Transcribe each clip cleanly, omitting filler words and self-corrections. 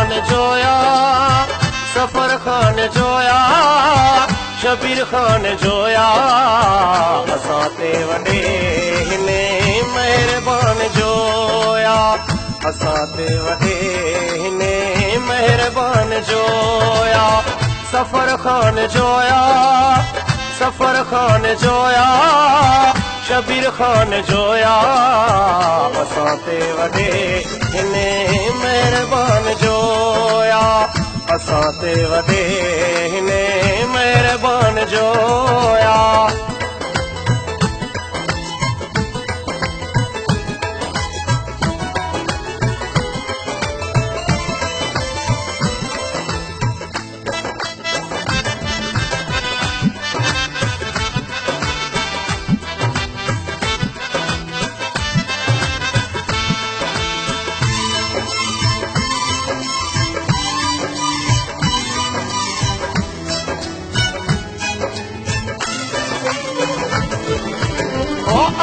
खान जोया सफर खान जोया शबीर खान जोया असां ते वॾे हिन महिरबान जोया असां ते वॾे हिन महिरबान जोया सफर खान जोया सफर खान जोया शबीर खान जोया असां ते वॾे हिन महिरबान जोया असां ते वॾे हिन महिरबान जोया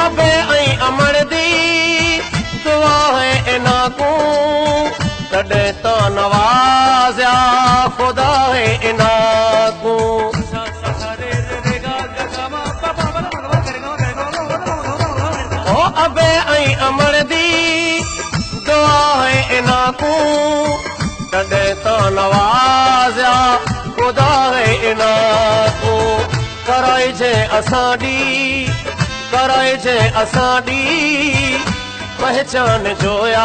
अबे ऐं अमर दी दुआ है इना को तॾे तो नवाज़िया खुदा है इना को अबे ऐं अमर दी दुआ है इना को तॾे तो नवाज़िया खुदा है इना को कराई जे असां दी कराए जे असां दी पहचान जोया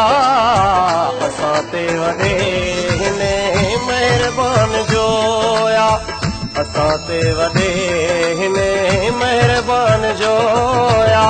असां ते वॾे हिन महिरबान जोया असां ते वॾे हिन महिरबान जोया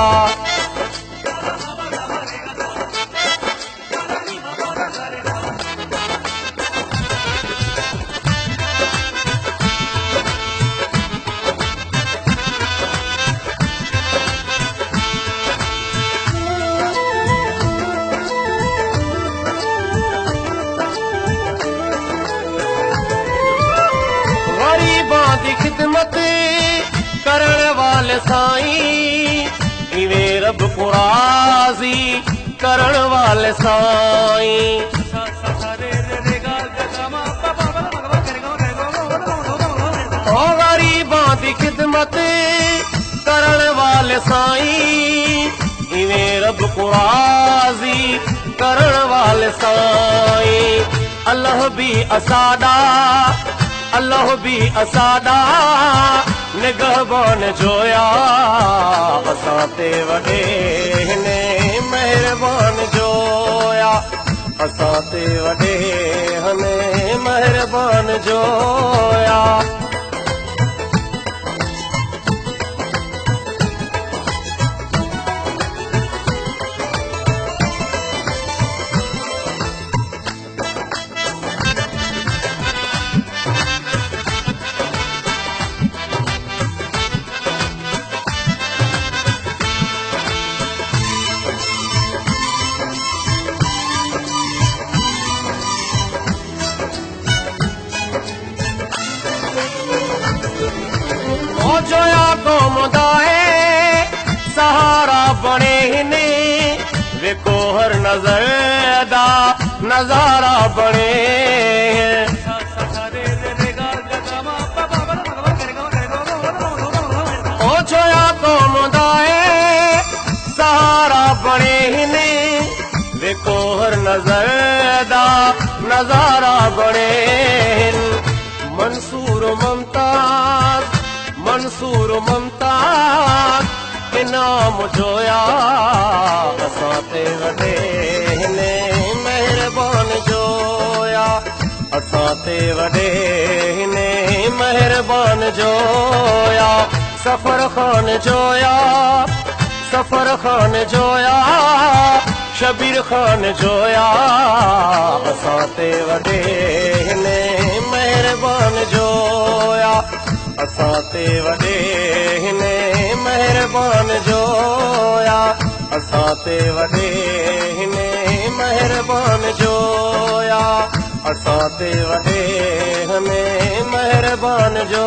खिदमत करण वाले साईं इवे रब को राज़ी करण वाले साईं ओ गरीबां दी खिदमत करण वाले साईं इवे रब को राज़ी करण वाले साईं अल्लाह भी असाडा अल्लाह भी असाडा निगहबान जोया असां ते वॾे हिन महिरबान जोया असां ते वॾे हिन महिरबान जोया जोया कौम दा सहारा बने हिने वेको हर नजर दा नजारा बने ओ जोया कौम दा सहारा बने हिने वेको हर नजर दा नजारा बने मंसूर मुमताज मंसूर मुमताज इनाम जोया असां ते वॾे हिन महिरबान जोया असां ते वॾे हिन महिरबान जोया सफर खान जोया सफर खान जोया शबीर खान जोया असां ते वॾे हिन महिरबान जोया असां ते वॾे हिन महिरबान जोया असां ते वॾे हिन महिरबान जोया असां ते वॾे हिन महिरबान जो